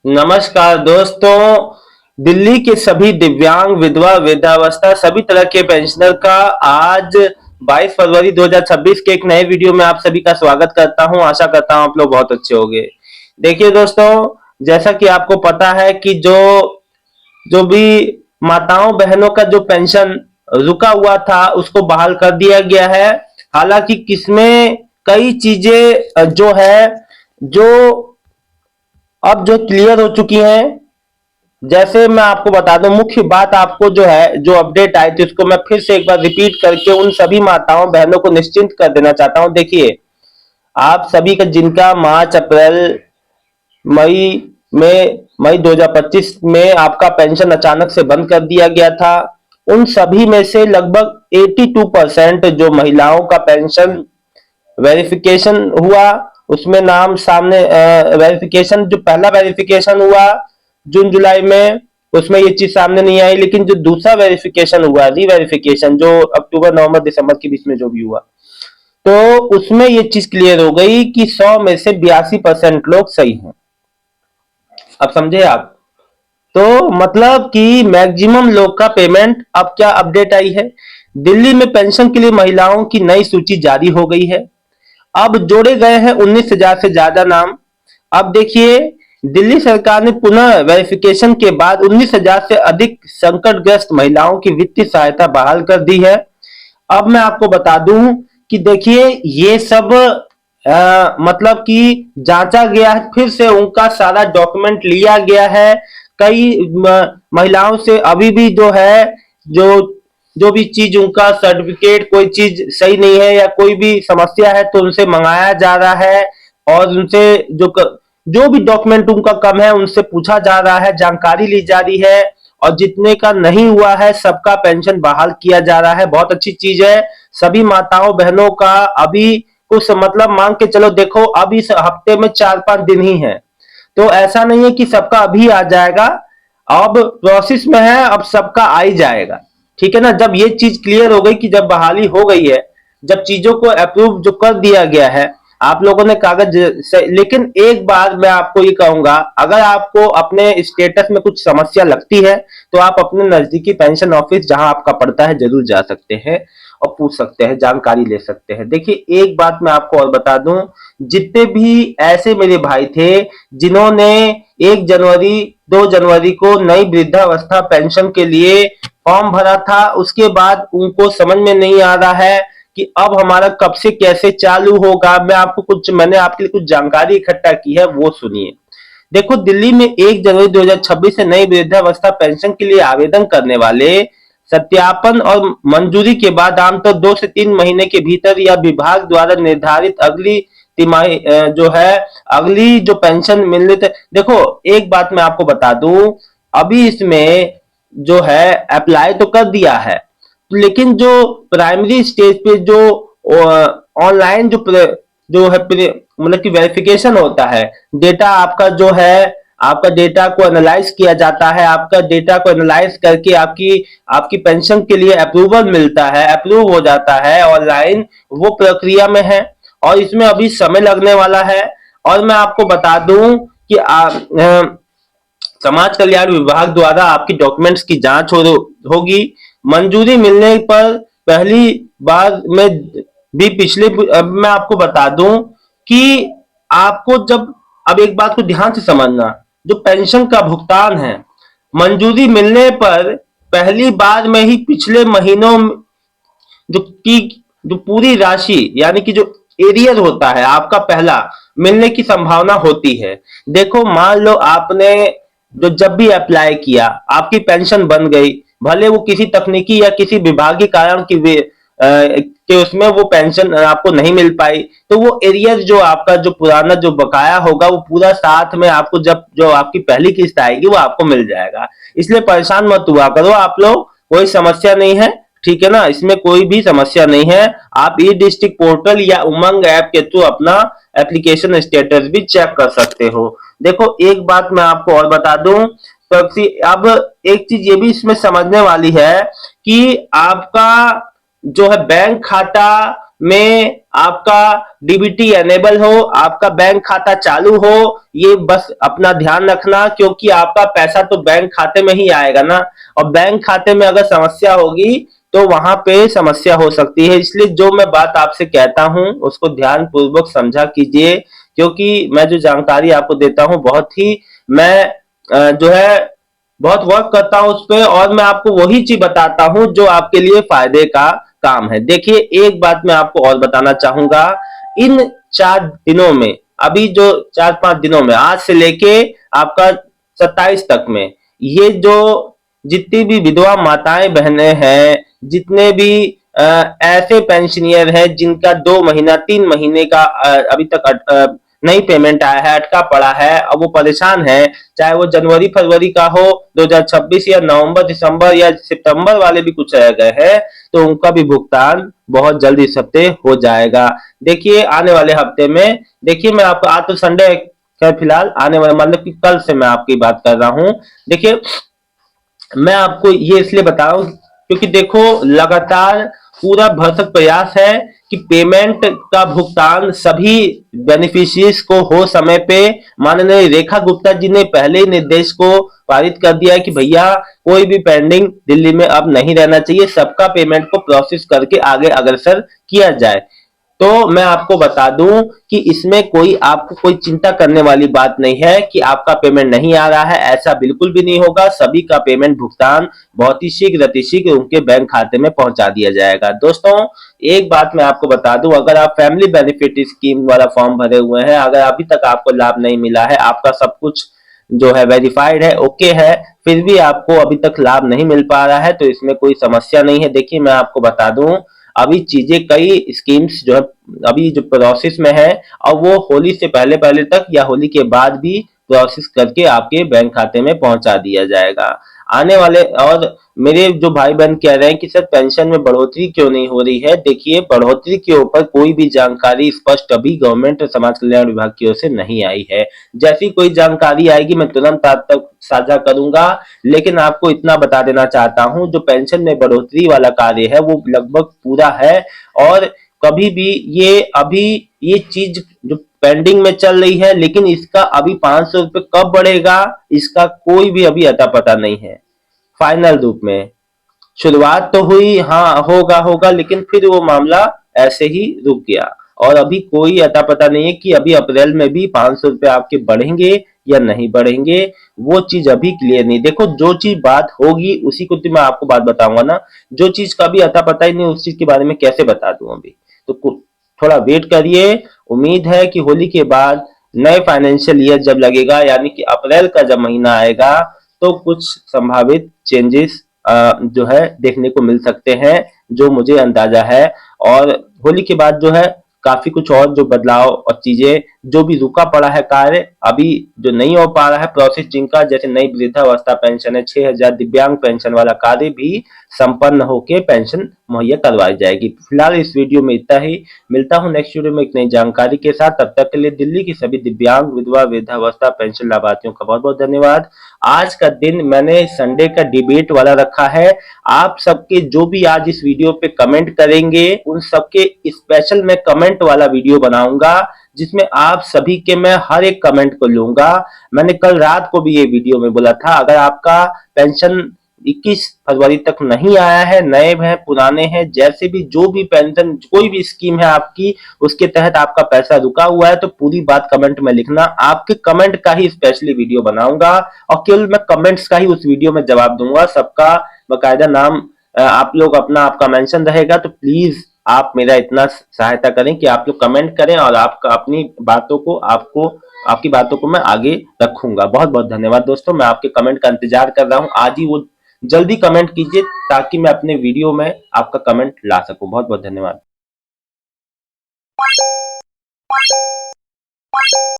नमस्कार दोस्तों। दिल्ली के सभी दिव्यांग, विधवा, वृद्धावस्था सभी तरह के पेंशनर का आज 22 फरवरी 2026 के एक नए वीडियो में आप सभी का स्वागत करता हूं। आशा करता हूं आप लोग बहुत अच्छे होंगे। देखिए दोस्तों, जैसा कि आपको पता है कि जो जो भी माताओं बहनों का जो पेंशन रुका हुआ था उसको बहाल कर दिया गया है। हालांकि किसमें कई चीजें जो है जो अब जो क्लियर हो चुकी हैं। जैसे मैं आपको बता दूं, मुख्य बात आपको जो है जो अपडेट आई थी उसको मैं फिर से एक बार रिपीट करके उन सभी माताओं बहनों को निश्चिंत कर देना चाहता हूं। देखिए, आप सभी का जिनका मार्च अप्रैल मई मई 2025 में आपका पेंशन अचानक से बंद कर दिया गया था, उन सभी में से लगभग 82% जो महिलाओं का पेंशन वेरिफिकेशन हुआ, उसमें नाम सामने वेरिफिकेशन जो पहला वेरिफिकेशन हुआ जून जुलाई में, उसमें ये चीज सामने नहीं आई। लेकिन जो दूसरा वेरिफिकेशन हुआ, री वेरिफिकेशन, जो अक्टूबर नवंबर दिसंबर के बीच में जो भी हुआ, तो उसमें ये चीज क्लियर हो गई कि 100 में से 82% लोग सही हैं। अब समझे आप? तो मतलब कि मैक्सिमम लोग का पेमेंट अब क्या अपडेट आई है। दिल्ली में पेंशन के लिए महिलाओं की नई सूची जारी हो गई है। अब जोड़े गए हैं 19,000 से ज्यादा नाम। अब देखिए, दिल्ली सरकार ने पुनः वेरिफिकेशन के बाद 19,000 से अधिक संकटग्रस्त महिलाओं की वित्तीय सहायता बहाल कर दी है। अब मैं आपको बता दूं कि देखिए, ये सब मतलब कि जांचा गया है, फिर से उनका सारा डॉक्यूमेंट लिया गया है। कई महिलाओं से अभी भी जो है जो जो भी चीज उनका सर्टिफिकेट, कोई चीज सही नहीं है या कोई भी समस्या है तो उनसे मंगाया जा रहा है, और उनसे जो भी डॉक्यूमेंट उनका कम है उनसे पूछा जा रहा है, जानकारी ली जा रही है, और जितने का नहीं हुआ है सबका पेंशन बहाल किया जा रहा है। बहुत अच्छी चीज है। सभी माताओं बहनों का अभी कुछ मतलब मांग के चलो, देखो अब इस हफ्ते में 4-5 दिन ही है, तो ऐसा नहीं है कि सबका अभी आ जाएगा। अब प्रोसेस में है, अब सबका आ ही जाएगा। ठीक है ना? जब ये चीज क्लियर हो गई कि जब बहाली हो गई है, जब चीजों को अप्रूव जो कर दिया गया है, आप लोगों ने कागज से, लेकिन एक बार मैं आपको ये कहूंगा, अगर आपको अपने स्टेटस में कुछ समस्या लगती है तो आप अपने नजदीकी पेंशन ऑफिस जहां आपका पड़ता है जरूर जा सकते हैं और पूछ सकते हैं, जानकारी ले सकते हैं। देखिए, एक बात मैं आपको और बता दूं, जितने भी ऐसे मेरे भाई थे जिन्होंने 1 जनवरी 2 जनवरी को नई वृद्धावस्था पेंशन के लिए फॉर्म भरा था, उसके बाद उनको समझ में नहीं आ रहा है कि अब हमारा कब से कैसे चालू होगा। मैंने आपके लिए कुछ जानकारी इकट्ठा की है, वो सुनिए। देखो, दिल्ली में 1 जनवरी 2026 से नई वृद्धावस्था पेंशन के लिए आवेदन करने वाले सत्यापन और मंजूरी के बाद आमतौर 2 से 3 महीने के भीतर या विभाग द्वारा निर्धारित अगली तिमाही जो है अगली जो पेंशन मिलने थे। देखो, एक बात मैं आपको बता दूं, अभी इसमें जो है अप्लाई तो कर दिया है, लेकिन जो प्राइमरी स्टेज पे जो ऑनलाइन जो है मतलब कि वेरिफिकेशन होता है, डेटा आपका जो है, आपका डेटा को एनालाइज किया जाता है, आपका डेटा को एनालाइज करके आपकी आपकी पेंशन के लिए अप्रूवल मिलता है, अप्रूव हो जाता है ऑनलाइन, वो प्रक्रिया में है और इसमें अभी समय लगने वाला है। और मैं आपको बता दूं कि समाज कल्याण विभाग द्वारा आपकी डॉक्यूमेंट्स की जांच होगी। मंजूरी मिलने पर पहली बार में भी पिछले, अब मैं आपको बता दूं कि आपको जब, अब एक बात को ध्यान से समझना, जो पेंशन का भुगतान है, मंजूरी मिलने पर पहली बार में ही पिछले महीनों जो की जो पूरी राशि, यानी कि जो एरियर होता है आपका पहला, मिलने की संभावना होती है। देखो, मान लो आपने जो जब भी अप्लाई किया, आपकी पेंशन बन गई, भले वो किसी तकनीकी या किसी विभागीय कारण की कि उसमें वो पेंशन आपको नहीं मिल पाई, तो वो एरियर जो आपका जो पुराना जो बकाया होगा वो पूरा साथ में आपको, जब जो आपकी पहली किस्त आएगी वो आपको मिल जाएगा। इसलिए परेशान मत हुआ करो आप लोग, कोई समस्या नहीं है। ठीक है ना? इसमें कोई भी समस्या नहीं है। आप ई डिस्ट्रिक्ट पोर्टल या उमंग ऐप के थ्रू अपना एप्लीकेशन स्टेटस भी चेक कर सकते हो। देखो, एक बात मैं आपको और बता दूं, तो अब एक चीज ये भी इसमें समझने वाली है कि आपका जो है बैंक खाता में आपका डीबीटी एनेबल हो, आपका बैंक खाता चालू हो, ये बस अपना ध्यान रखना, क्योंकि आपका पैसा तो बैंक खाते में ही आएगा ना, और बैंक खाते में अगर समस्या होगी तो वहां पे समस्या हो सकती है। इसलिए जो मैं बात आपसे कहता हूं उसको ध्यान पूर्वक समझा कीजिए, क्योंकि मैं जो जानकारी आपको देता हूं बहुत ही मैं जो है बहुत वर्क करता हूं उस पे, और मैं आपको वही चीज बताता हूं जो आपके लिए फायदे का काम है। देखिए एक बात मैं आपको और बताना चाहूंगा, इन 4 दिनों में, अभी जो 4-5 दिनों में, आज से लेके आपका 27 तक में, ये जो जितनी भी विधवा माताएं बहनें हैं, जितने भी ऐसे पेंशनियर हैं जिनका 2 महीना 3 महीने का अभी तक नहीं पेमेंट आया है, अटका पड़ा है, अब वो परेशान है, चाहे वो जनवरी फरवरी का हो 2026 या नवंबर दिसंबर या सितंबर वाले भी कुछ रह गए हैं, तो उनका भी भुगतान बहुत जल्द इस हफ्ते हो जाएगा। देखिए आने वाले हफ्ते में, देखिए मैं आपको, आज तो संडे है फिलहाल, आने वाले मतलब कि कल से मैं आपकी बात कर रहा हूं। देखिए मैं आपको ये इसलिए बता रहा हूं क्योंकि देखो लगातार पूरा भरसक प्रयास है कि पेमेंट का भुगतान सभी बेनिफिशियरीज को हो समय पे। माननीय रेखा गुप्ता जी ने पहले ही निर्देश को पारित कर दिया है कि भैया कोई भी पेंडिंग दिल्ली में अब नहीं रहना चाहिए, सबका पेमेंट को प्रोसेस करके आगे अग्रसर किया जाए। तो मैं आपको बता दूं कि इसमें कोई आपको कोई चिंता करने वाली बात नहीं है कि आपका पेमेंट नहीं आ रहा है, ऐसा बिल्कुल भी नहीं होगा। सभी का पेमेंट भुगतान बहुत ही शीघ्र अतिशीघ्र उनके बैंक खाते में पहुंचा दिया जाएगा। दोस्तों एक बात मैं आपको बता दूं, अगर आप फैमिली बेनिफिट स्कीम वाला फॉर्म भरे हुए हैं, अगर अभी तक आपको लाभ नहीं मिला है, आपका सब कुछ जो है वेरीफाइड है, ओके है, फिर भी आपको अभी तक लाभ नहीं मिल पा रहा है, तो इसमें कोई समस्या नहीं है। देखिए मैं आपको बता दूं, अभी चीजें कई स्कीम्स जो है अभी जो प्रोसेस में है, और वो होली से पहले पहले तक या होली के बाद भी प्रोसेस करके आपके बैंक खाते में पहुंचा दिया जाएगा आने वाले। और मेरे जो भाई बहन कह रहे हैं कि सर पेंशन में बढ़ोतरी क्यों नहीं हो रही है, देखिए बढ़ोतरी के ऊपर कोई भी जानकारी स्पष्ट अभी गवर्नमेंट और समाज कल्याण विभाग की ओर से नहीं आई है। जैसी कोई जानकारी आएगी मैं तुरंत आप तक साझा करूंगा, लेकिन आपको इतना बता देना चाहता हूं जो पेंशन में बढ़ोतरी वाला कार्य है वो लगभग पूरा है। और कभी भी ये अभी ये चीज जो पेंडिंग में चल रही है, लेकिन इसका अभी 500 रुपये कब बढ़ेगा इसका कोई भी अभी अता पता नहीं है फाइनल रूप में। शुरुआत तो हुई, हाँ होगा होगा, लेकिन फिर वो मामला ऐसे ही रुक गया, और अभी कोई अता पता नहीं है कि अभी अप्रैल में भी 500 रुपये आपके बढ़ेंगे या नहीं बढ़ेंगे, वो चीज अभी क्लियर नहीं। देखो जो चीज बात होगी उसी को तो मैं आपको बात बताऊंगा ना, जो चीज का भी अता पता ही नहीं उस चीज के बारे में कैसे बता दूं अभी। तो थोड़ा वेट करिए, उम्मीद है कि होली के बाद नए फाइनेंशियल ईयर जब लगेगा, यानी कि अप्रैल का जब महीना आएगा, तो कुछ संभावित चेंजेस जो है देखने को मिल सकते हैं, जो मुझे अंदाजा है। और होली के बाद जो है काफी कुछ और जो बदलाव और चीजें जो भी रुका पड़ा है कार्य, अभी जो नहीं हो पा रहा है प्रोसेस जिनका, जैसे नई वृद्धावस्था पेंशन है, 6,000 दिव्यांग पेंशन वाला कार्य भी संपन्न होके पेंशन मुहैया करवाई जाएगी। फिलहाल इस वीडियो में इतना ही, मिलता हूं नेक्स्ट वीडियो में एक नई जानकारी के साथ। तब तक के लिए दिल्ली की सभी दिव्यांग विधवा वृद्धावस्था पेंशन लाभार्थियों का बहुत बहुत धन्यवाद। आज का दिन मैंने संडे का डिबेट वाला रखा है, आप सबके जो भी आज इस वीडियो पे कमेंट करेंगे उन सबके स्पेशल मैं कमेंट वाला वीडियो बनाऊंगा, जिसमें आप सभी के मैं हर एक कमेंट को लूंगा। मैंने कल रात को भी ये वीडियो में बोला था, अगर आपका पेंशन 21 फरवरी तक नहीं आया है, नए हैं पुराने हैं, जैसे भी जो भी पेंशन कोई भी स्कीम है आपकी उसके तहत आपका पैसा रुका हुआ है, तो पूरी बात कमेंट में लिखना, आपके कमेंट का ही स्पेशली वीडियो बनाऊंगा, और केवल मैं कमेंट्स का ही उस वीडियो में जवाब दूंगा। सबका बकायदा नाम आप लोग अपना आपका मेंशन रहेगा, तो प्लीज आप मेरा इतना सहायता करें कि आप लोग कमेंट करें, और आपका अपनी बातों को आपकी बातों को मैं आगे रखूंगा। बहुत बहुत धन्यवाद दोस्तों, मैं आपके कमेंट का इंतजार कर रहा हूं, आज ही वो जल्दी कमेंट कीजिए ताकि मैं अपने वीडियो में आपका कमेंट ला सकूं। बहुत बहुत धन्यवाद।